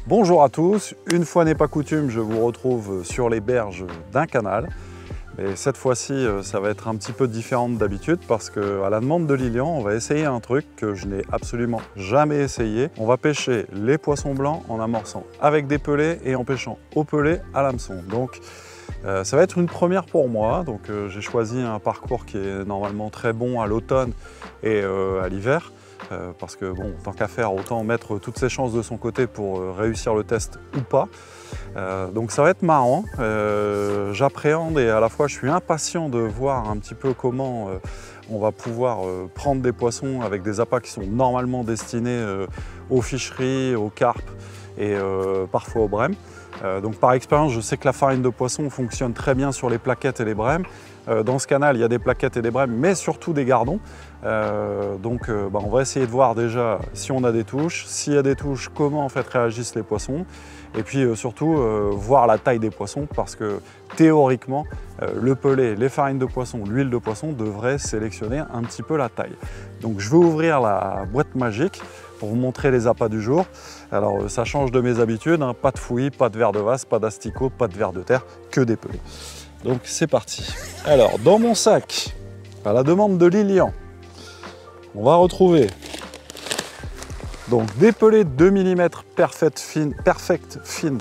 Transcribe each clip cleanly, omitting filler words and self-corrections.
Bonjour à tous, une fois n'est pas coutume, je vous retrouve sur les berges d'un canal. Et cette fois-ci, ça va être un petit peu différent d'habitude parce qu'à la demande de Lilian, on va essayer un truc que je n'ai absolument jamais essayé. On va pêcher les poissons blancs en amorçant avec des pelets et en pêchant au pelet à l'hameçon. Donc ça va être une première pour moi. Donc j'ai choisi un parcours qui est normalement très bon à l'automne et à l'hiver. Parce que bon, tant qu'à faire, autant mettre toutes ses chances de son côté pour réussir le test ou pas. Donc ça va être marrant, j'appréhende et à la fois je suis impatient de voir un petit peu comment on va pouvoir prendre des poissons avec des appâts qui sont normalement destinés aux ficheries, aux carpes et parfois aux brèmes. Donc par expérience, je sais que la farine de poisson fonctionne très bien sur les plaquettes et les brèmes. Dans ce canal, il y a des plaquettes et des brèmes, mais surtout des gardons. On va essayer de voir déjà si on a des touches. S'il y a des touches, comment en fait réagissent les poissons. Et puis surtout, voir la taille des poissons, parce que théoriquement, le pelet, les farines de poisson, l'huile de poisson devraient sélectionner un petit peu la taille. Donc je vais ouvrir la boîte magique pour vous montrer les appâts du jour. Alors ça change de mes habitudes, hein, pas de fouillis, pas de vers de vase, pas d'asticot, pas de vers de terre, que des pelets. Donc c'est parti. Alors dans mon sac, à la demande de Lilian, on va retrouver donc des pelets 2 mm perfect fine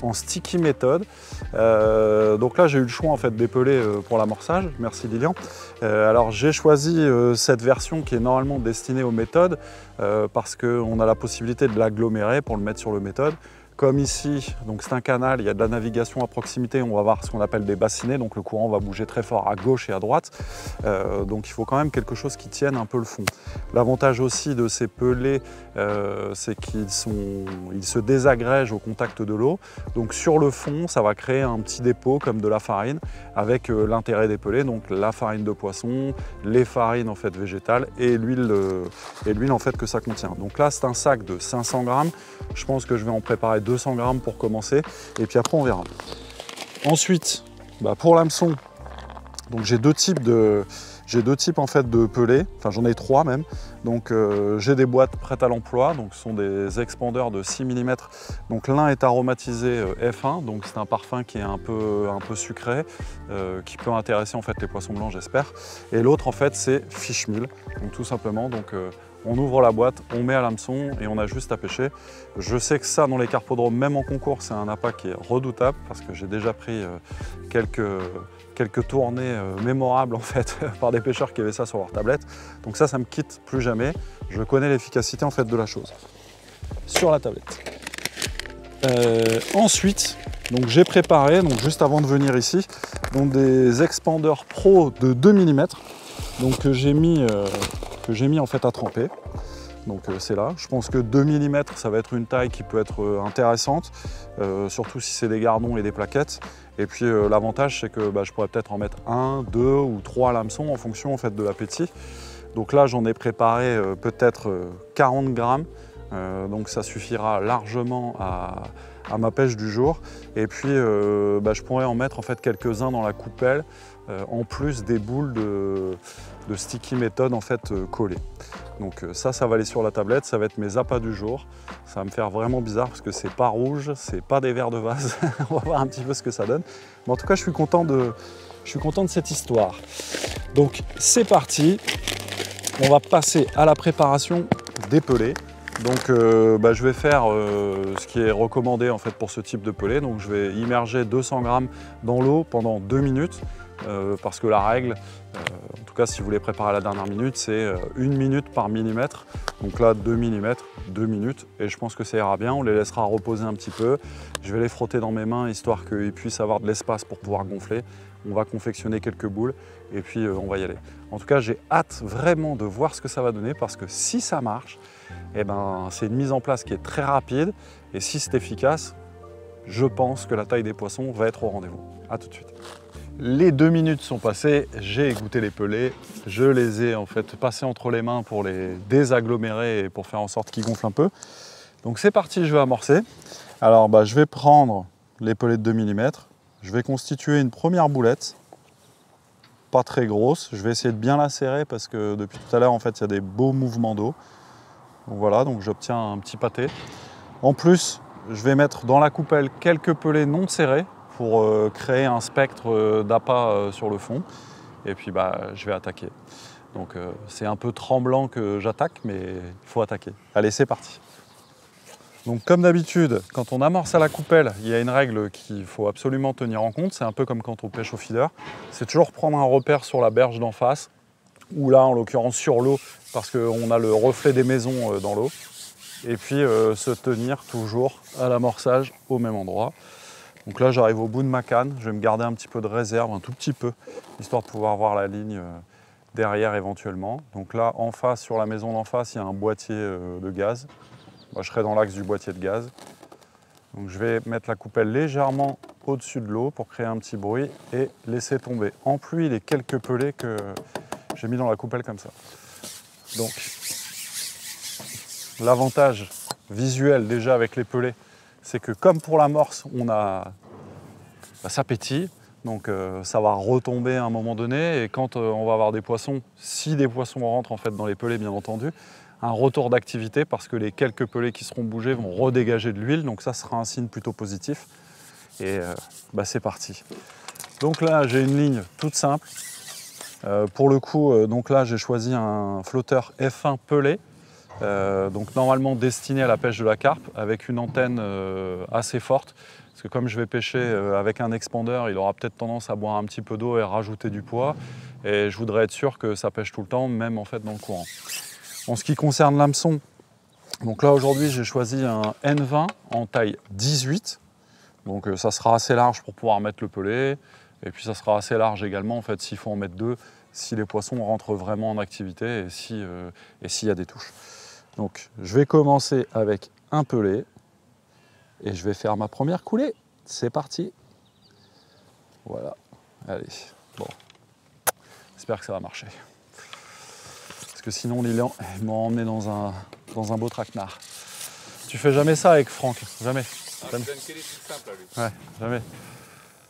en sticky méthode. Donc là j'ai eu le choix en fait des pelets pour l'amorçage, merci Lilian. Alors j'ai choisi cette version qui est normalement destinée aux méthodes parce qu'on a la possibilité de l'agglomérer pour le mettre sur le méthode. Comme ici, donc c'est un canal, il y a de la navigation à proximité, on va voir ce qu'on appelle des bassinets, donc le courant va bouger très fort à gauche et à droite. Donc il faut quand même quelque chose qui tienne un peu le fond. L'avantage aussi de ces pelets, c'est qu'ils se désagrègent au contact de l'eau. Donc sur le fond, ça va créer un petit dépôt comme de la farine, avec l'intérêt des pelets, donc la farine de poisson, les farines en fait végétales et l'huile en fait que ça contient. Donc là c'est un sac de 500 grammes, je pense que je vais en préparer 200 grammes pour commencer et puis après on verra. Ensuite, pour l'hameçon, donc j'ai deux types en fait de pelets, enfin j'en ai 3 même. Donc j'ai des boîtes prêtes à l'emploi, donc ce sont des expandeurs de 6 mm. Donc l'un est aromatisé F1, donc c'est un parfum qui est un peu sucré, qui peut intéresser en fait les poissons blancs j'espère. Et l'autre en fait c'est fish meal, donc tout simplement. Donc on ouvre la boîte, on met à l'hameçon et on a juste à pêcher. Je sais que ça, dans les carpodromes, même en concours, c'est un appât qui est redoutable parce que j'ai déjà pris quelques tournées mémorables en fait par des pêcheurs qui avaient ça sur leur tablette. Donc ça me quitte plus jamais. Je connais l'efficacité en fait de la chose. Sur la tablette. Ensuite, donc j'ai préparé, donc juste avant de venir ici, donc des expandeurs pro de 2 mm. Donc que j'ai mis en fait à tremper. Donc c'est là. Je pense que 2 mm, ça va être une taille qui peut être intéressante, surtout si c'est des gardons et des plaquettes. Et puis l'avantage, c'est que je pourrais peut-être en mettre 1, 2 ou 3 à l'hameçon en fonction en fait, de l'appétit. Donc là, j'en ai préparé peut-être 40 grammes. Donc ça suffira largement à ma pêche du jour. Et puis je pourrais en mettre en fait quelques-uns dans la coupelle, en plus des boules de sticky méthode en fait collées. Donc ça va aller sur la tablette, ça va être mes appâts du jour. Ça va me faire vraiment bizarre parce que c'est pas rouge, c'est pas des vers de vase. On va voir un petit peu ce que ça donne. Mais en tout cas, je suis content de cette histoire. Donc c'est parti. On va passer à la préparation des pelets. Donc je vais faire ce qui est recommandé en fait pour ce type de pellet. Donc je vais immerger 200 grammes dans l'eau pendant 2 minutes. Parce que la règle, en tout cas si vous les préparez à la dernière minute, c'est 1 minute par millimètre. Donc là 2 mm, 2 minutes et je pense que ça ira bien. On les laissera reposer un petit peu. Je vais les frotter dans mes mains histoire qu'ils puissent avoir de l'espace pour pouvoir gonfler. On va confectionner quelques boules et puis on va y aller. En tout cas j'ai hâte vraiment de voir ce que ça va donner parce que si ça marche, c'est une mise en place qui est très rapide et si c'est efficace, je pense que la taille des poissons va être au rendez-vous. A tout de suite. Les 2 minutes sont passées, j'ai goûté les pelets, je les ai en fait passés entre les mains pour les désagglomérer et pour faire en sorte qu'ils gonflent un peu. Donc c'est parti, je vais amorcer. Alors je vais prendre les pelets de 2 mm, je vais constituer une première boulette, pas très grosse, je vais essayer de bien la serrer parce que depuis tout à l'heure en fait il y a des beaux mouvements d'eau. Donc voilà, donc j'obtiens un petit pâté. En plus, je vais mettre dans la coupelle quelques pelets non serrés pour créer un spectre d'appât sur le fond. Et puis je vais attaquer. Donc c'est un peu tremblant que j'attaque, mais il faut attaquer. Allez, c'est parti. Donc comme d'habitude, quand on amorce à la coupelle, il y a une règle qu'il faut absolument tenir en compte. C'est un peu comme quand on pêche au feeder. C'est toujours prendre un repère sur la berge d'en face, ou là en l'occurrence sur l'eau, parce qu'on a le reflet des maisons dans l'eau. Et puis se tenir toujours à l'amorçage au même endroit. Donc là j'arrive au bout de ma canne, je vais me garder un petit peu de réserve, un tout petit peu, histoire de pouvoir voir la ligne derrière éventuellement. Donc là en face, sur la maison d'en face, il y a un boîtier de gaz. Moi, je serai dans l'axe du boîtier de gaz. Donc je vais mettre la coupelle légèrement au-dessus de l'eau pour créer un petit bruit et laisser tomber en pluie les quelques pelets que j'ai mis dans la coupelle comme ça. Donc l'avantage visuel déjà avec les pelets, c'est que comme pour l'amorce, on a ça pétille, donc ça va retomber à un moment donné, et quand on va avoir des poissons, si des poissons rentrent en fait dans les pelets bien entendu, un retour d'activité parce que les quelques pelets qui seront bougés vont redégager de l'huile, donc ça sera un signe plutôt positif. Et c'est parti. Donc là j'ai une ligne toute simple. Pour le coup, donc là j'ai choisi un flotteur F1 pelé, donc normalement destiné à la pêche de la carpe, avec une antenne assez forte. Parce que comme je vais pêcher avec un expandeur, il aura peut-être tendance à boire un petit peu d'eau et rajouter du poids. Et je voudrais être sûr que ça pêche tout le temps, même en fait dans le courant. En ce qui concerne l'hameçon, donc là aujourd'hui j'ai choisi un N20 en taille 18. Donc ça sera assez large pour pouvoir mettre le pelet. Et puis ça sera assez large également en fait s'il faut en mettre deux, si les poissons rentrent vraiment en activité et s'il y a des touches. Donc je vais commencer avec un pelet et je vais faire ma première coulée. C'est parti. Voilà. Allez. Bon. J'espère que ça va marcher. Parce que sinon Lilian m'a emmené dans un beau traquenard. Tu fais jamais ça avec Franck, jamais. Jamais. Ouais, jamais.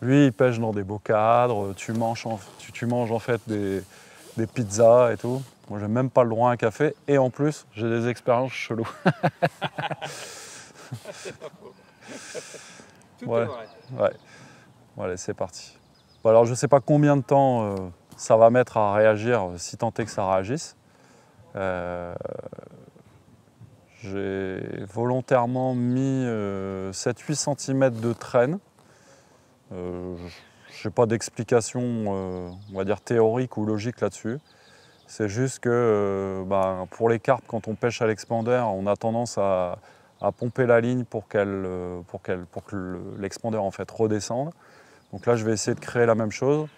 Lui il pêche dans des beaux cadres, tu manges en fait des pizzas et tout. Moi j'ai même pas le droit à un café et en plus j'ai des expériences cheloues. Ouais. Ouais. Bon, allez, c'est parti. Bon, alors je sais pas combien de temps ça va mettre à réagir, si tant est que ça réagisse. J'ai volontairement mis 7-8 cm de traîne. Je n'ai pas d'explication, on va dire théorique ou logique là-dessus. C'est juste que pour les carpes, quand on pêche à l'expandeur, on a tendance à pomper la ligne pour que l'expandeur en fait redescende. Donc là, je vais essayer de créer la même chose.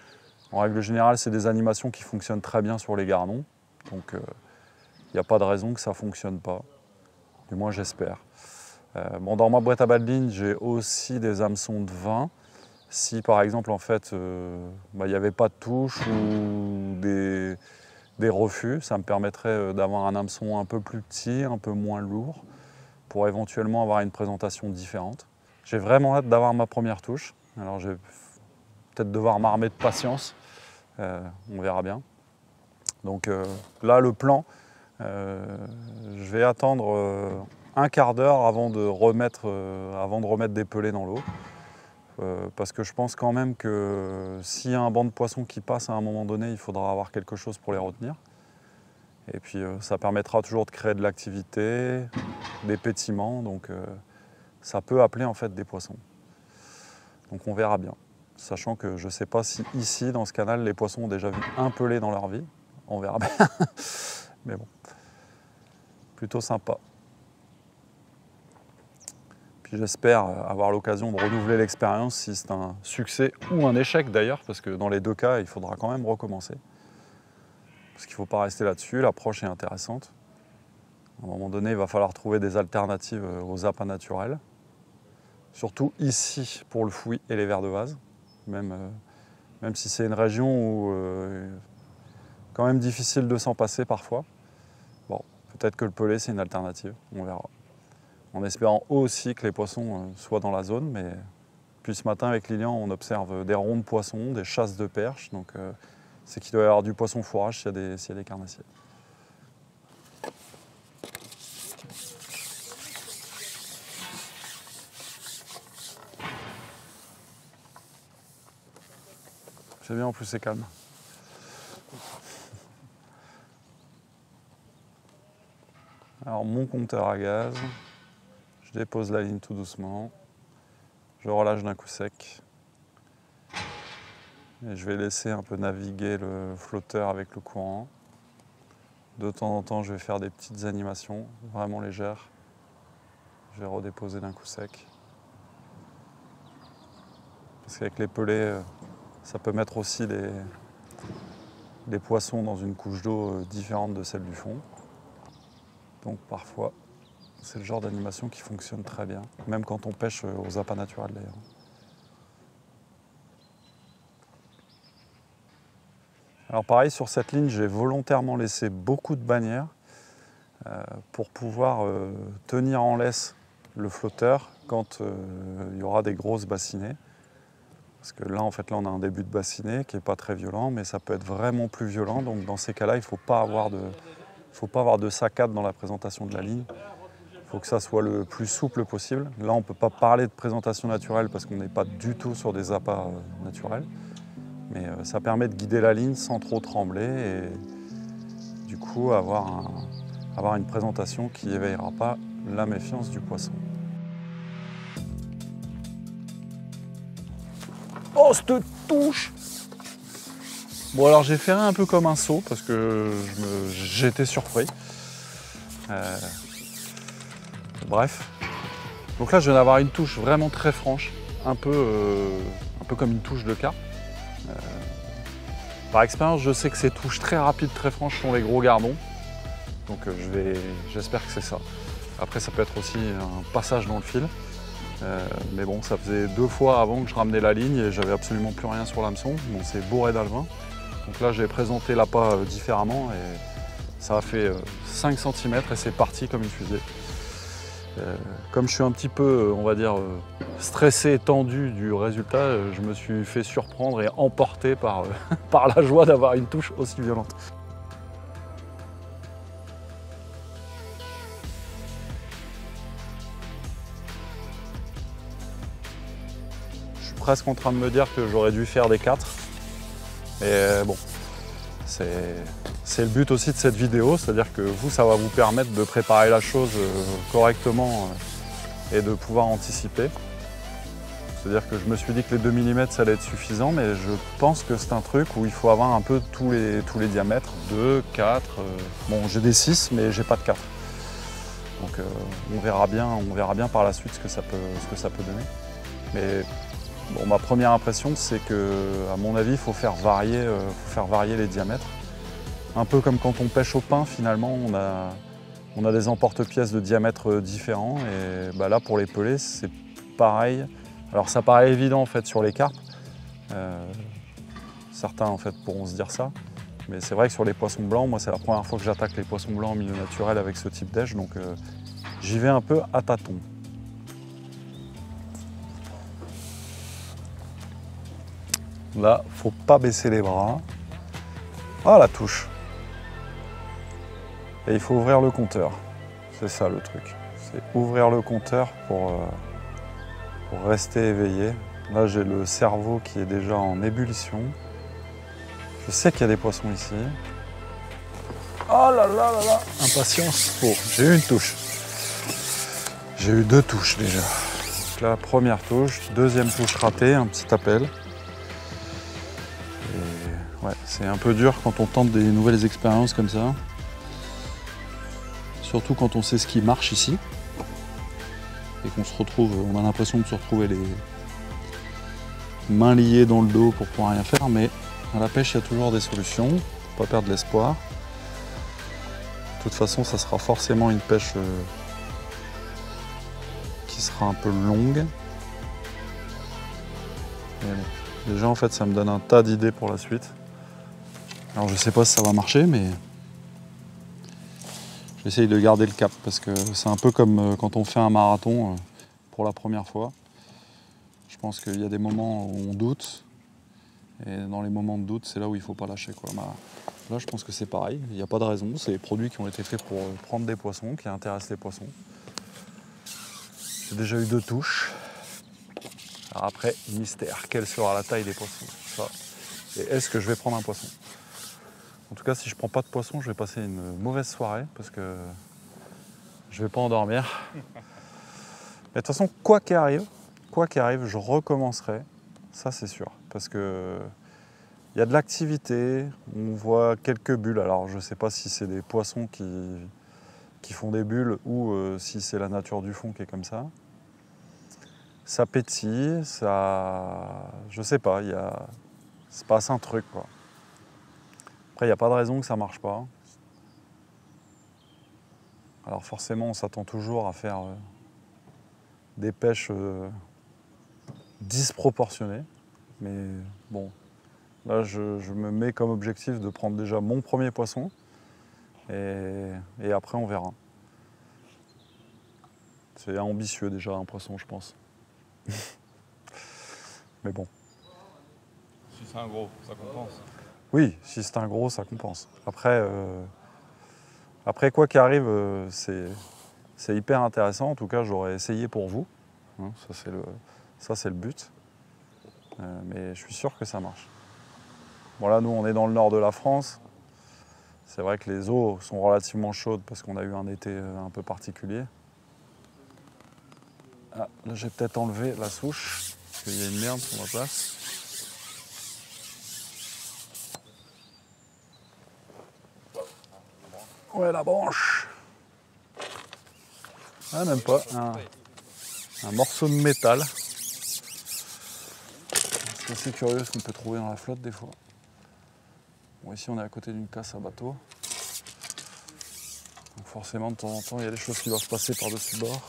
En règle générale, c'est des animations qui fonctionnent très bien sur les garnons. Donc il n'y a pas de raison que ça ne fonctionne pas. Du moins, j'espère. Dans ma boîte à bas de ligne, j'ai aussi des hameçons de 20. Si par exemple, en fait, il n'y avait pas de touche ou des refus, ça me permettrait d'avoir un hameçon un peu plus petit, un peu moins lourd, pour éventuellement avoir une présentation différente. J'ai vraiment hâte d'avoir ma première touche. Alors, je vais peut-être devoir m'armer de patience. On verra bien. Donc là, le plan, je vais attendre un quart d'heure avant de remettre des pelets dans l'eau. Parce que je pense quand même que s'il y a un banc de poissons qui passe à un moment donné, il faudra avoir quelque chose pour les retenir. Et puis ça permettra toujours de créer de l'activité, des pétillements, donc ça peut appeler en fait des poissons. Donc on verra bien. Sachant que je ne sais pas si ici, dans ce canal, les poissons ont déjà vu un pelé dans leur vie. On verra bien. Mais bon, plutôt sympa. Puis j'espère avoir l'occasion de renouveler l'expérience si c'est un succès ou un échec d'ailleurs, parce que dans les deux cas, il faudra quand même recommencer. Parce qu'il ne faut pas rester là-dessus, l'approche est intéressante. À un moment donné, il va falloir trouver des alternatives aux appâts naturels. Surtout ici pour le fouillis et les vers de vase. Même si c'est une région où quand même difficile de s'en passer parfois. Bon, peut-être que le pelé c'est une alternative, on verra. En espérant aussi que les poissons soient dans la zone, mais puis ce matin avec Lilian on observe des ronds de poissons, des chasses de perches, donc c'est qu'il doit y avoir du poisson fourrage s'il y a des carnassiers. C'est bien, en plus c'est calme. Alors mon compteur à gaz, je dépose la ligne tout doucement, je relâche d'un coup sec et je vais laisser un peu naviguer le flotteur avec le courant. De temps en temps, je vais faire des petites animations vraiment légères. Je vais redéposer d'un coup sec. Parce qu'avec les pelets, ça peut mettre aussi des poissons dans une couche d'eau différente de celle du fond. Donc parfois, c'est le genre d'animation qui fonctionne très bien, même quand on pêche aux appâts naturels d'ailleurs. Alors pareil, sur cette ligne, j'ai volontairement laissé beaucoup de bannières pour pouvoir tenir en laisse le flotteur quand il y aura des grosses bassinées. Parce que là, en fait, on a un début de bassinet qui n'est pas très violent, mais ça peut être vraiment plus violent. Donc dans ces cas-là, il ne faut pas avoir de saccade dans la présentation de la ligne. Il faut que ça soit le plus souple possible. Là, on ne peut pas parler de présentation naturelle parce qu'on n'est pas du tout sur des appâts naturels. Mais ça permet de guider la ligne sans trop trembler et du coup avoir une présentation qui n'éveillera pas la méfiance du poisson. Oh, cette touche! Bon, alors j'ai fait un peu comme un saut parce que j'étais surpris. Bref. Donc là, je viens d'avoir une touche vraiment très franche, un peu comme une touche de carpe. Par expérience, je sais que ces touches très rapides, très franches sont les gros gardons. Donc j'espère que c'est ça. Après, ça peut être aussi un passage dans le fil. Mais bon, ça faisait 2 fois avant que je ramenais la ligne et j'avais absolument plus rien sur l'hameçon. Bon, c'est bourré d'alevin. Donc là, j'ai présenté l'appât différemment et ça a fait 5 cm et c'est parti comme une fusée. Comme je suis un petit peu, on va dire, stressé et tendu du résultat, je me suis fait surprendre et emporter par, par la joie d'avoir une touche aussi violente. Je suis presque en train de me dire que j'aurais dû faire des 4. Et bon, c'est le but aussi de cette vidéo, c'est-à-dire que vous, ça va vous permettre de préparer la chose correctement et de pouvoir anticiper. C'est-à-dire que je me suis dit que les 2 mm ça allait être suffisant, mais je pense que c'est un truc où il faut avoir un peu tous les diamètres, 2, 4, bon j'ai des 6 mais j'ai pas de 4. Donc on verra bien par la suite ce que ça peut donner. Mais bon, ma première impression c'est que, à mon avis, il faut faire varier les diamètres. Un peu comme quand on pêche au pain, finalement, on a des emporte-pièces de diamètres différents. Et bah là, pour les pelets, c'est pareil. Alors ça paraît évident en fait sur les carpes. Certains en fait pourront se dire ça. Mais c'est vrai que sur les poissons blancs, moi c'est la première fois que j'attaque les poissons blancs en milieu naturel avec ce type d'èche. Donc j'y vais un peu à tâtons. Là, faut pas baisser les bras. Ah, la touche! Et il faut ouvrir le compteur. C'est ça le truc. C'est ouvrir le compteur pour rester éveillé. Là, j'ai le cerveau qui est déjà en ébullition. Je sais qu'il y a des poissons ici. Oh là là là là! Impatience. Oh, j'ai eu une touche. J'ai eu 2 touches déjà. Donc là, première touche, deuxième touche ratée, un petit appel. Ouais, c'est un peu dur quand on tente des nouvelles expériences comme ça. Surtout quand on sait ce qui marche ici. Et qu'on se retrouve, on a l'impression de se retrouver les mains liées dans le dos pour pouvoir rien faire. Mais à la pêche, il y a toujours des solutions. Faut pas perdre l'espoir. De toute façon, ça sera forcément une pêche qui sera un peu longue. Mais bon, déjà, en fait, ça me donne un tas d'idées pour la suite. Alors je sais pas si ça va marcher, mais j'essaye de garder le cap parce que c'est un peu comme quand on fait un marathon pour la première fois. Je pense qu'il y a des moments où on doute et dans les moments de doute, c'est là où il faut pas lâcher, quoi. Bah, là, je pense que c'est pareil, il n'y a pas de raison. C'est des produits qui ont été faits pour prendre des poissons, qui intéressent les poissons. J'ai déjà eu 2 touches. Alors après, mystère, quelle sera la taille des poissons? Ça, et est-ce que je vais prendre un poisson. En tout cas, si je ne prends pas de poisson, je vais passer une mauvaise soirée parce que je ne vais pas endormir. Mais de toute façon, quoi qu'il arrive, je recommencerai, ça c'est sûr. Parce que il y a de l'activité, on voit quelques bulles. Alors je ne sais pas si c'est des poissons qui font des bulles ou si c'est la nature du fond qui est comme ça. Ça pétille, ça... Je sais pas, il se passe un truc quoi. Après, il n'y a pas de raison que ça ne marche pas. Alors forcément, on s'attend toujours à faire des pêches disproportionnées. Mais bon, là, je me mets comme objectif de prendre déjà mon premier poisson. Et après, on verra. C'est ambitieux déjà, un poisson, je pense. Mais bon. Si c'est un gros, ça compense. Oui, si c'est un gros, ça compense. Après quoi qu'il arrive, c'est hyper intéressant. En tout cas, j'aurais essayé pour vous. Hein, ça, c'est le but. Mais je suis sûr que ça marche. Bon, là, nous, on est dans le nord de la France. C'est vrai que les eaux sont relativement chaudes parce qu'on a eu un été un peu particulier. Ah, là, j'ai peut-être enlevé la souche, parce qu'il y a une merde sur ma place. Ouais, la branche. Ah, même pas. Un morceau de métal. C'est assez curieux ce qu'on peut trouver dans la flotte des fois. Bon, ici, on est à côté d'une casse à bateau. Donc forcément, de temps en temps, il y a des choses qui doivent passer par-dessus le bord.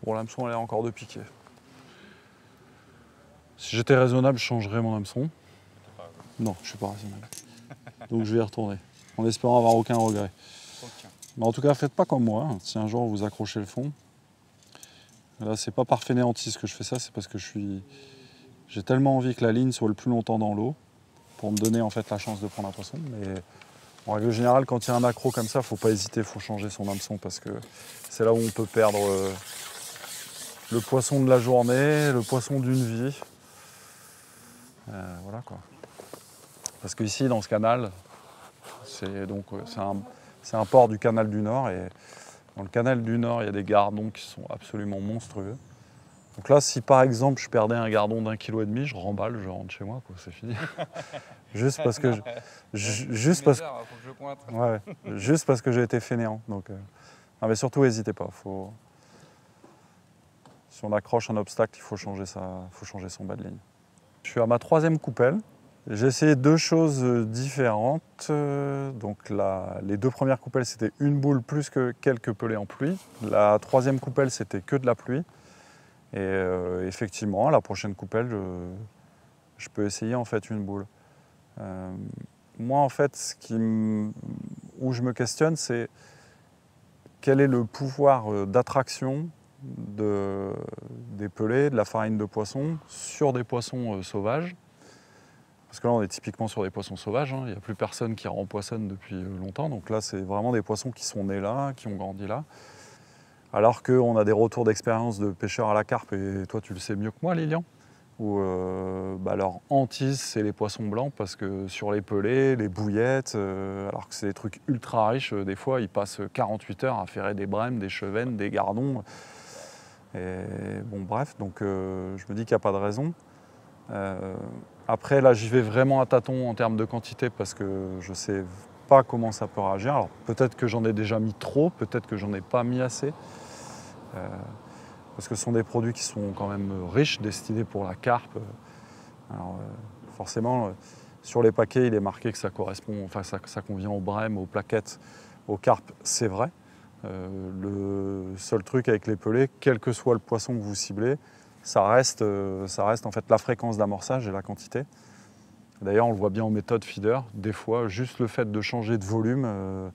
Bon, l'hameçon a l'air encore de piquer. Si j'étais raisonnable, je changerais mon hameçon. Non, je suis pas raisonnable. Donc je vais y retourner, en espérant avoir aucun regret. Mais en tout cas, faites pas comme moi. Si un jour vous accrochez le fond, là c'est pas par fainéantise que je fais ça, c'est parce que j'ai tellement envie que la ligne soit le plus longtemps dans l'eau pour me donner en fait la chance de prendre un poisson. Mais en règle générale, quand il y a un accro comme ça, faut pas hésiter, faut changer son hameçon parce que c'est là où on peut perdre le poisson de la journée, le poisson d'une vie. Voilà quoi. Parce qu'ici, dans ce canal, c'est un port du canal du Nord. Et dans le canal du Nord, il y a des gardons qui sont absolument monstrueux. Donc là, si par exemple je perdais un gardon d'1,5 kg, je remballe, je rentre chez moi, quoi, c'est fini. Juste parce que juste parce que j'ai été fainéant. Donc, non, mais surtout, n'hésitez pas. Si on accroche un obstacle, il faut changer son bas de ligne. Je suis à ma 3e coupelle. J'ai essayé 2 choses différentes. Donc les 2 premières coupelles, c'était une boule plus que quelques pelets en pluie. La 3e coupelle, c'était que de la pluie. Et effectivement, la prochaine coupelle, je peux essayer en fait une boule. Moi, en fait, où je me questionne, c'est quel est le pouvoir d'attraction des pelets, de la farine de poisson sur des poissons sauvages. Parce que là, on est typiquement sur des poissons sauvages. Hein. Il n'y a plus personne qui rempoissonne depuis longtemps. Donc là, c'est vraiment des poissons qui sont nés là, qui ont grandi là. Alors qu'on a des retours d'expérience de pêcheurs à la carpe, et toi, tu le sais mieux que moi, Lilian, où leur hantise, c'est les poissons blancs, parce que sur les pelets, les bouillettes, alors que c'est des trucs ultra riches, des fois, ils passent 48 heures à ferrer des brèmes, des chevennes, des gardons. Et bon, bref, donc je me dis qu'il n'y a pas de raison. Après, là, j'y vais vraiment à tâtons en termes de quantité parce que je ne sais pas comment ça peut réagir. Alors, peut-être que j'en ai déjà mis trop, peut-être que j'en ai pas mis assez. Parce que ce sont des produits qui sont quand même riches, destinés pour la carpe. Alors, forcément, sur les paquets, il est marqué que ça correspond, enfin, ça convient aux brèmes, aux plaquettes, aux carpes, c'est vrai. Le seul truc avec les pelets, quel que soit le poisson que vous ciblez, ça reste en fait la fréquence d'amorçage et la quantité. D'ailleurs, on le voit bien en méthode feeder. Des fois, juste le fait de changer de volume,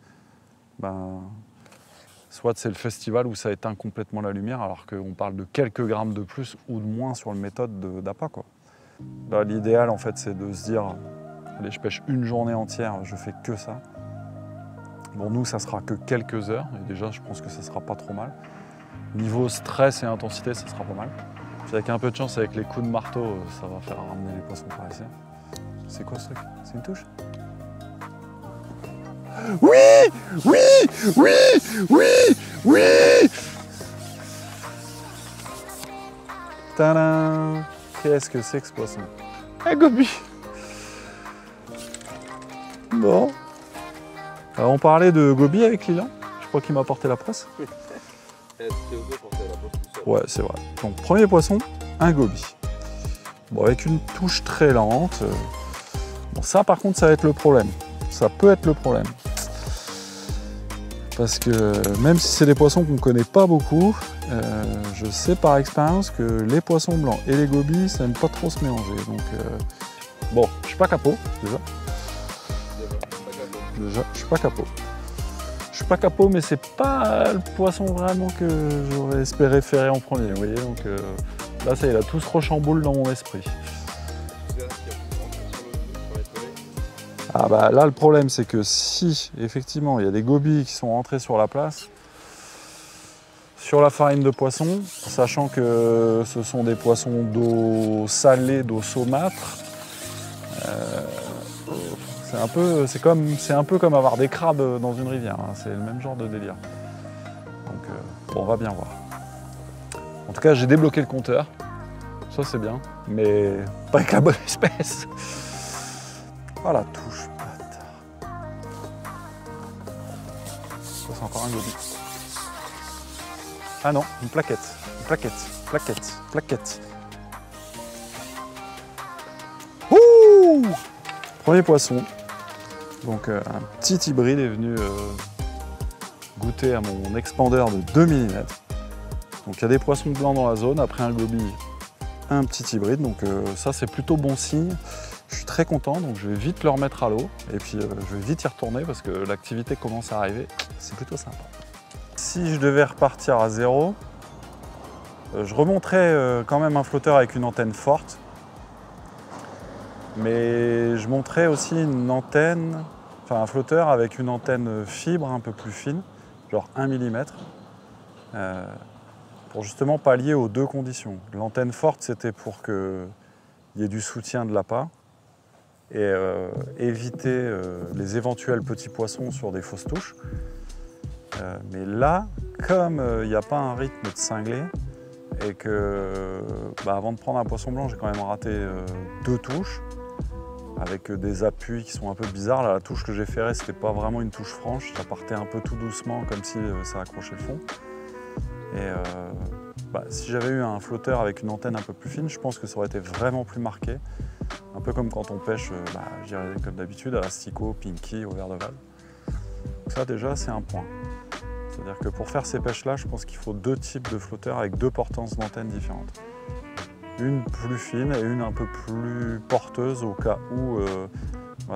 soit c'est le festival où ça éteint complètement la lumière, alors qu'on parle de quelques grammes de plus ou de moins sur le méthode d'appât. L'idéal, en fait, c'est de se dire, allez, je pêche une journée entière, je fais que ça. Bon, nous, ça sera que quelques heures, et déjà, je pense que ça sera pas trop mal. Niveau stress et intensité, ça sera pas mal. Puis avec un peu de chance, avec les coups de marteau, ça va faire ramener les poissons par ici. C'est quoi ce truc? C'est une touche? Oui! Oui! Oui! Oui! Oui! Tadam! Qu'est-ce que c'est que ce poisson? Un goby! Bon. Alors, on parlait de goby avec Lilian. Je crois qu'il m'a apporté la presse. Ouais, c'est vrai. Donc, premier poisson, un goby. Bon, avec une touche très lente. Bon, ça, par contre, ça va être le problème. Ça peut être le problème. Parce que même si c'est des poissons qu'on ne connaît pas beaucoup, je sais par expérience que les poissons blancs et les gobies, ça n'aime pas trop se mélanger. Donc, bon, je suis pas capot, déjà. Je suis pas capot. Je suis pas capot, mais c'est pas le poisson vraiment que j'aurais espéré faire en premier. Vous voyez, donc là, ça y est, là, tout se rechamboule dans mon esprit. Ah bah là, le problème, c'est que si, effectivement, il y a des gobies qui sont rentrés sur la place, sur la farine de poisson, sachant que ce sont des poissons d'eau salée, d'eau saumâtre, c'est un peu comme avoir des crabes dans une rivière, hein. C'est le même genre de délire. Donc bon, on va bien voir. En tout cas, j'ai débloqué le compteur, ça c'est bien, mais pas avec la bonne espèce. Oh la touche, bâtard. Ça c'est encore un goby. Ah non, une plaquette, plaquette. Ouh! Premier poisson. Donc un petit hybride est venu goûter à mon expandeur de 2 mm. Donc il y a des poissons blancs dans la zone, après un goby, un petit hybride. Donc ça c'est plutôt bon signe. Je suis très content, donc je vais vite le remettre à l'eau et puis je vais vite y retourner parce que l'activité commence à arriver, c'est plutôt sympa. Si je devais repartir à zéro, je remonterais quand même un flotteur avec une antenne forte, mais je monterais aussi une antenne, enfin un flotteur avec une antenne fibre un peu plus fine, genre 1 mm, pour justement pallier aux deux conditions. L'antenne forte, c'était pour qu'il y ait du soutien de l'appât, et éviter les éventuels petits poissons sur des fausses touches. Mais là, comme il n'y a pas un rythme de cinglé, et que avant de prendre un poisson blanc, j'ai quand même raté 2 touches, avec des appuis qui sont un peu bizarres. Là, la touche que j'ai ferrée, c'était pas vraiment une touche franche, ça partait un peu tout doucement, comme si ça accrochait le fond. Et si j'avais eu un flotteur avec une antenne un peu plus fine, je pense que ça aurait été vraiment plus marqué. Un peu comme quand on pêche, je dirais comme d'habitude, à l'asticot, pinky, au verre de Val. Donc ça déjà, c'est un point. C'est-à-dire que pour faire ces pêches-là, je pense qu'il faut 2 types de flotteurs avec 2 portances d'antennes différentes. Une plus fine et une un peu plus porteuse au cas où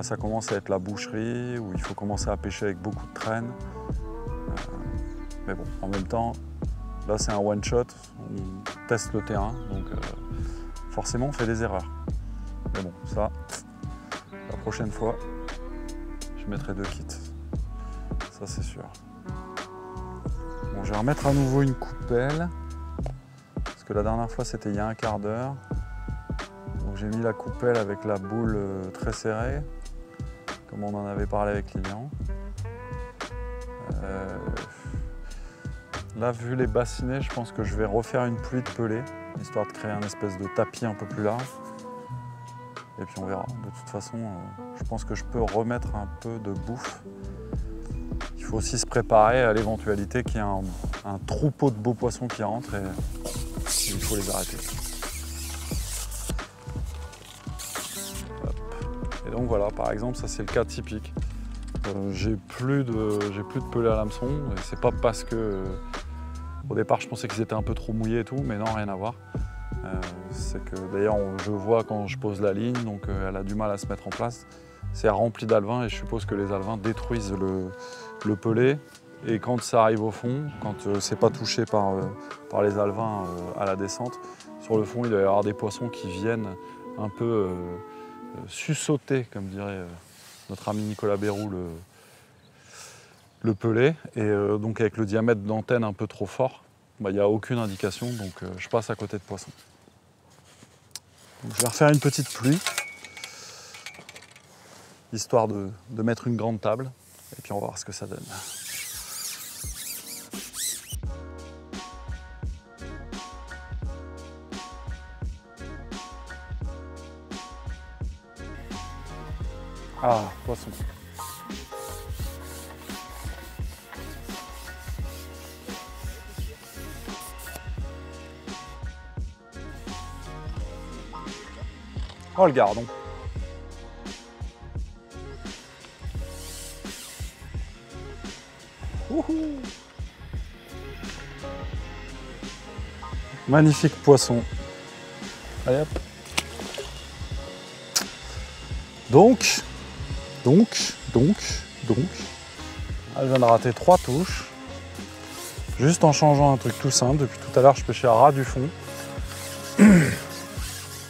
ça commence à être la boucherie, où il faut commencer à pêcher avec beaucoup de traînes. Mais bon, en même temps, là c'est un one-shot, on teste le terrain, donc forcément on fait des erreurs. Mais bon, ça, la prochaine fois, je mettrai 2 kits. Ça c'est sûr. Bon, je vais remettre à nouveau une coupelle. Parce que la dernière fois c'était il y a un quart d'heure. Donc j'ai mis la coupelle avec la boule très serrée, comme on en avait parlé avec Lilian. Là, vu les bassinets, je pense que je vais refaire une pluie de pelée, histoire de créer un espèce de tapis un peu plus large. Et puis on verra. De toute façon, je pense que je peux remettre un peu de bouffe. Il faut aussi se préparer à l'éventualité qu'il y ait un troupeau de beaux poissons qui rentrent et il faut les arrêter. Hop. Et donc voilà, par exemple, ça c'est le cas typique. J'ai plus de pelée à l'hameçon, et c'est pas parce que au départ je pensais qu'ils étaient un peu trop mouillés et tout, mais non, rien à voir. C'est que d'ailleurs je vois quand je pose la ligne, donc elle a du mal à se mettre en place. C'est rempli d'alevins et je suppose que les alevins détruisent le pelé. Et quand ça arrive au fond, quand c'est pas touché par les alevins à la descente, sur le fond il doit y avoir des poissons qui viennent un peu sussauter, comme dirait notre ami Nicolas Bérou, le pelé. Et donc avec le diamètre d'antenne un peu trop fort, il n'y a aucune indication, donc je passe à côté de poisson. Donc, je vais refaire une petite pluie, histoire de mettre une grande table, et puis on va voir ce que ça donne. Ah, poisson. Oh, le gardon. Wouhou. Magnifique poisson. Allez hop. Donc, je viens de rater 3 touches. Juste en changeant un truc tout simple. Depuis tout à l'heure, je pêchais à ras du fond.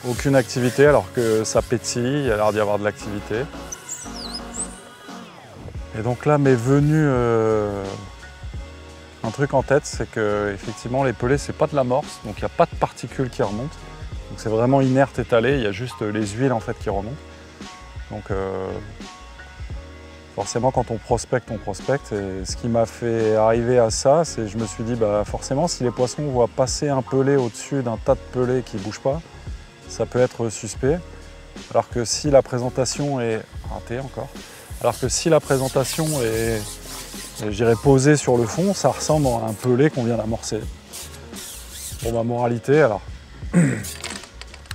Aucune activité alors que ça pétille, il y a l'air d'y avoir de l'activité. Et donc là m'est venu un truc en tête, c'est que effectivement les pelés c'est pas de l'amorce, donc il n'y a pas de particules qui remontent. Donc c'est vraiment inerte étalé, il y a juste les huiles en fait qui remontent. Donc forcément quand on prospecte, et ce qui m'a fait arriver à ça, c'est que je me suis dit bah forcément si les poissons voient passer un pelé au-dessus d'un tas de pelés qui ne bougent pas, ça peut être suspect, alors que si la présentation est ratée encore, alors que si la présentation est, je dirais, posée sur le fond, ça ressemble à un pelé qu'on vient d'amorcer. Bon, ma moralité, alors,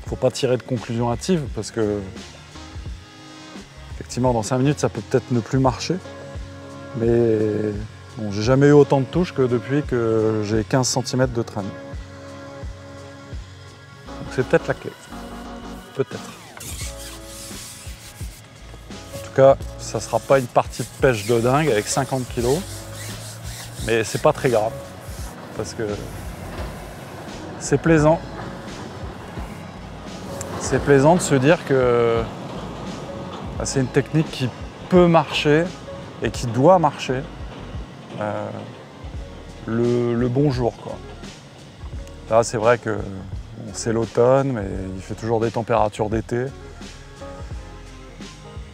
faut pas tirer de conclusion hâtive parce que effectivement dans 5 minutes ça peut peut-être ne plus marcher, mais bon, j'ai jamais eu autant de touches que depuis que j'ai 15 cm de traîne. C'est peut-être la clé. Peut-être. En tout cas, ça ne sera pas une partie de pêche de dingue avec 50 kg. Mais c'est pas très grave. Parce que c'est plaisant. C'est plaisant de se dire que c'est une technique qui peut marcher et qui doit marcher le bon jour, quoi. Là, c'est vrai que c'est l'automne, mais il fait toujours des températures d'été.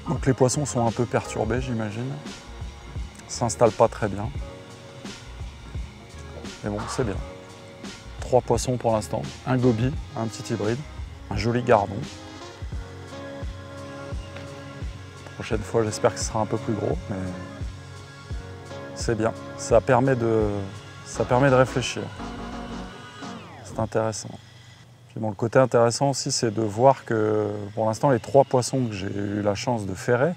Donc les poissons sont un peu perturbés, j'imagine. Ils s'installent pas très bien. Mais bon, c'est bien. 3 poissons pour l'instant. Un goby, un petit hybride, un joli gardon. Prochaine fois, j'espère que ce sera un peu plus gros, mais c'est bien. Ça permet de réfléchir. C'est intéressant. Puis bon, le côté intéressant aussi, c'est de voir que pour l'instant, les 3 poissons que j'ai eu la chance de ferrer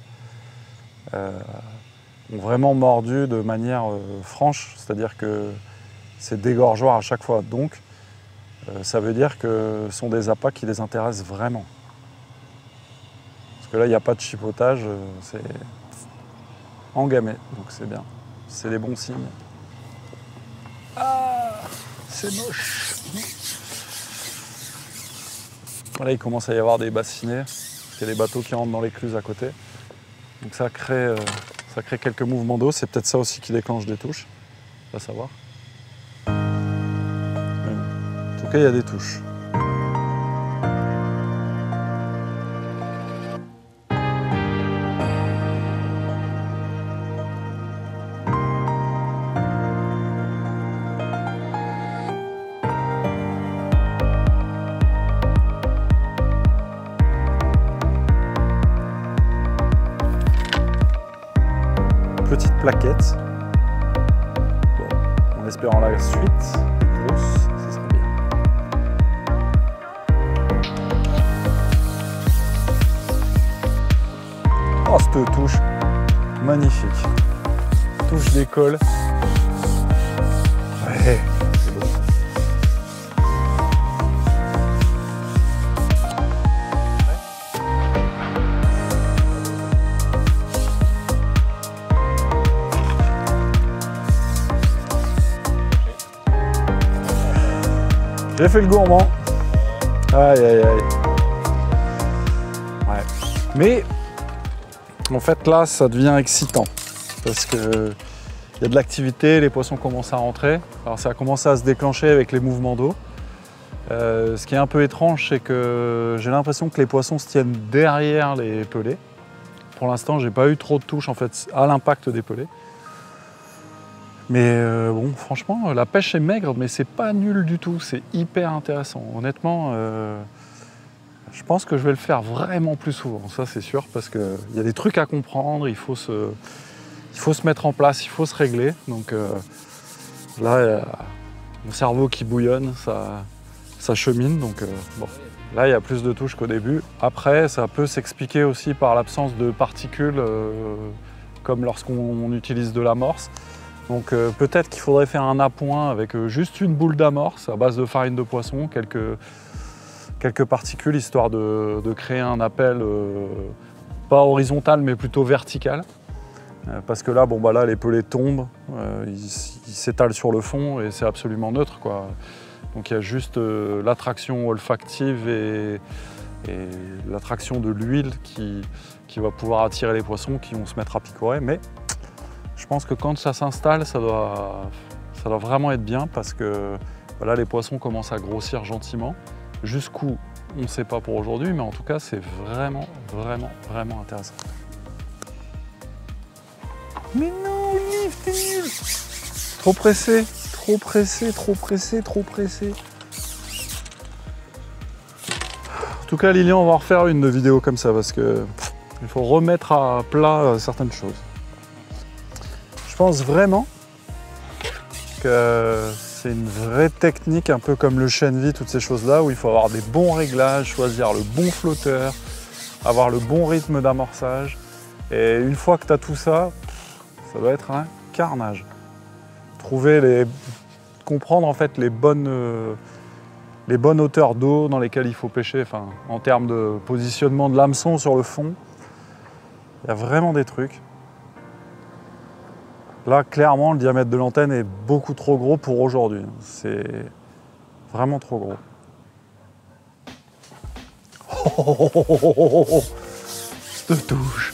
ont vraiment mordu de manière franche, c'est-à-dire que c'est dégorgeoir à chaque fois. Donc, ça veut dire que ce sont des appâts qui les intéressent vraiment. Parce que là, il n'y a pas de chipotage, c'est engamé, donc c'est bien. C'est des bons signes. Ah, c'est moche. Voilà, il commence à y avoir des bassinets, il y a des bateaux qui rentrent dans l'écluse à côté. Donc ça crée quelques mouvements d'eau, c'est peut-être ça aussi qui déclenche des touches, on va savoir. En tout cas, il y a des touches. Petite plaquette. Bon, en espérant la suite, grosse, ça serait bien. Oh, cette touche, magnifique. Touche d'école. Ouais, c'est beau. J'ai fait le gourmand. Aïe aïe aïe. Ouais. Mais en fait là ça devient excitant. Parce que il y a de l'activité, les poissons commencent à rentrer. Alors ça a commencé à se déclencher avec les mouvements d'eau. Ce qui est un peu étrange, c'est que j'ai l'impression que les poissons se tiennent derrière les pelets. Pour l'instant, j'ai pas eu trop de touches en fait à l'impact des pelets. Mais bon, franchement, la pêche est maigre, mais c'est pas nul du tout. C'est hyper intéressant. Honnêtement, je pense que je vais le faire vraiment plus souvent. Ça, c'est sûr, parce qu'il y a des trucs à comprendre. Il faut se mettre en place, il faut se régler. Donc là, il y a mon cerveau qui bouillonne, ça chemine. Donc bon, là, il y a plus de touches qu'au début. Après, ça peut s'expliquer aussi par l'absence de particules, comme lorsqu'on utilise de l'amorce. Donc peut-être qu'il faudrait faire un appoint avec juste une boule d'amorce à base de farine de poisson, quelques particules, histoire de créer un appel pas horizontal mais plutôt vertical. Parce que là, bon, bah là les pelets tombent, ils s'étalent sur le fond et c'est absolument neutre, quoi. Donc il y a juste l'attraction olfactive et l'attraction de l'huile qui va pouvoir attirer les poissons qui vont se mettre à picorer. Mais je pense que quand ça s'installe, ça doit vraiment être bien parce que voilà, les poissons commencent à grossir gentiment. Jusqu'où, on ne sait pas pour aujourd'hui, mais en tout cas, c'est vraiment, vraiment, vraiment intéressant. Mais non, Olive, t'es nul! Trop pressé, trop pressé, trop pressé, trop pressé. En tout cas, Lilian, on va en refaire une vidéo comme ça parce que il faut remettre à plat certaines choses. Je pense vraiment que c'est une vraie technique, un peu comme le chène-vie, toutes ces choses-là, où il faut avoir des bons réglages, choisir le bon flotteur, avoir le bon rythme d'amorçage. Et une fois que tu as tout ça, ça doit être un carnage. Comprendre en fait les bonnes hauteurs d'eau dans lesquelles il faut pêcher, enfin, en termes de positionnement de l'hameçon sur le fond. Il y a vraiment des trucs. Là, clairement, le diamètre de l'antenne est beaucoup trop gros pour aujourd'hui. C'est vraiment trop gros. Je te touche.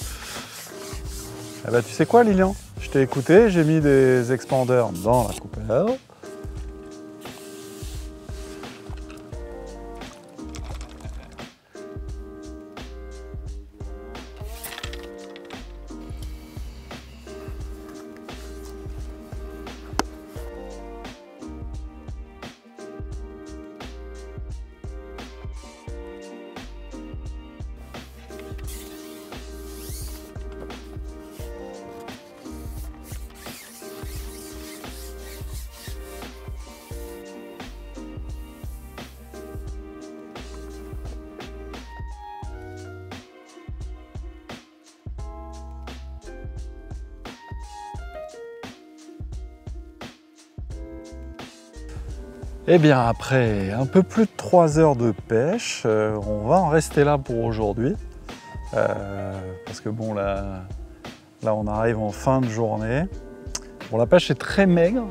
Eh ben, tu sais quoi, Lilian? Je t'ai écouté, j'ai mis des expandeurs dans la coupelle. Eh bien, après un peu plus de 3 heures de pêche, on va en rester là pour aujourd'hui. Parce que bon, là, on arrive en fin de journée. Bon, la pêche est très maigre.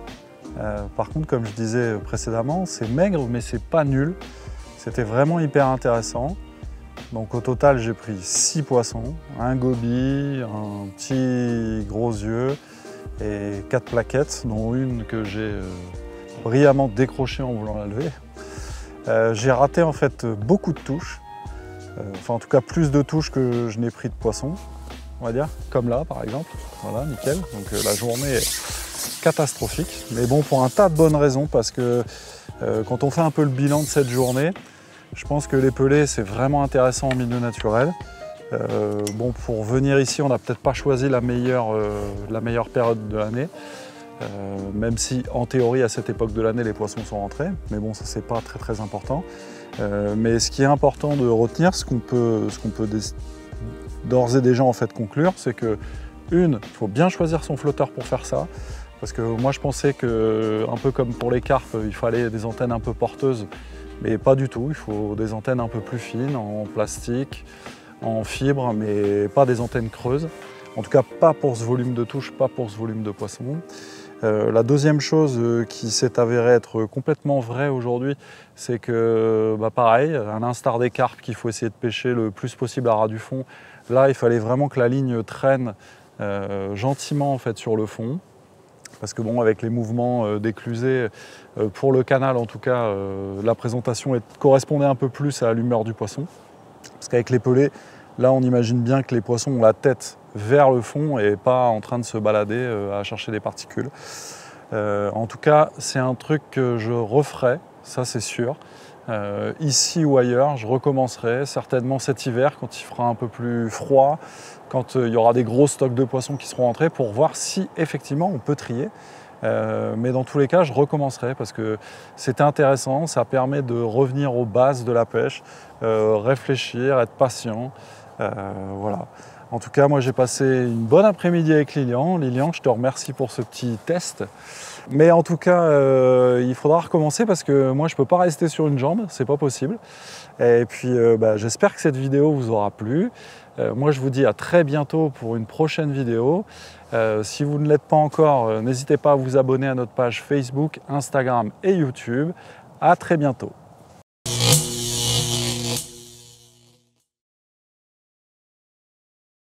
Par contre, comme je disais précédemment, c'est maigre, mais c'est pas nul. C'était vraiment hyper intéressant. Donc au total, j'ai pris 6 poissons, un goby, un petit gros yeux et 4 plaquettes, dont une que j'ai brillamment décroché en voulant la lever. J'ai raté en fait beaucoup de touches, enfin en tout cas plus de touches que je n'ai pris de poissons, on va dire, comme là par exemple, voilà, nickel. Donc la journée est catastrophique, mais bon, pour un tas de bonnes raisons, parce que quand on fait un peu le bilan de cette journée, je pense que les pelets c'est vraiment intéressant en milieu naturel. Bon, pour venir ici, on n'a peut-être pas choisi la meilleure période de l'année. Même si en théorie à cette époque de l'année les poissons sont rentrés, mais bon, ça c'est pas très important. Mais ce qui est important de retenir, ce qu'on peut d'ores et déjà en fait conclure, c'est que il faut bien choisir son flotteur pour faire ça, parce que moi je pensais que, un peu comme pour les carpes, il fallait des antennes un peu porteuses, mais pas du tout. Il faut des antennes un peu plus fines, en plastique, en fibre, mais pas des antennes creuses. En tout cas, pas pour ce volume de touche, pas pour ce volume de poisson. La deuxième chose qui s'est avérée être complètement vraie aujourd'hui, c'est que, pareil, à l'instar des carpes qu'il faut essayer de pêcher le plus possible à ras du fond, là, il fallait vraiment que la ligne traîne gentiment en fait, sur le fond. Parce que bon, avec les mouvements d'éclusée, pour le canal en tout cas, la présentation correspondait un peu plus à l'humeur du poisson. Parce qu'avec les pelés, là on imagine bien que les poissons ont la tête vers le fond et pas en train de se balader à chercher des particules. En tout cas, c'est un truc que je referai, ça c'est sûr. Ici ou ailleurs, je recommencerai certainement cet hiver quand il fera un peu plus froid, quand il y aura des gros stocks de poissons qui seront entrés pour voir si effectivement on peut trier. Mais dans tous les cas, je recommencerai parce que c'était intéressant, ça permet de revenir aux bases de la pêche, réfléchir, être patient. Voilà. En tout cas, moi j'ai passé une bonne après-midi avec Lilian. Lilian, je te remercie pour ce petit test. Mais en tout cas, il faudra recommencer parce que moi je ne peux pas rester sur une jambe, c'est pas possible. Et puis j'espère que cette vidéo vous aura plu. Moi je vous dis à très bientôt pour une prochaine vidéo. Si vous ne l'êtes pas encore, n'hésitez pas à vous abonner à notre page Facebook, Instagram et YouTube. À très bientôt.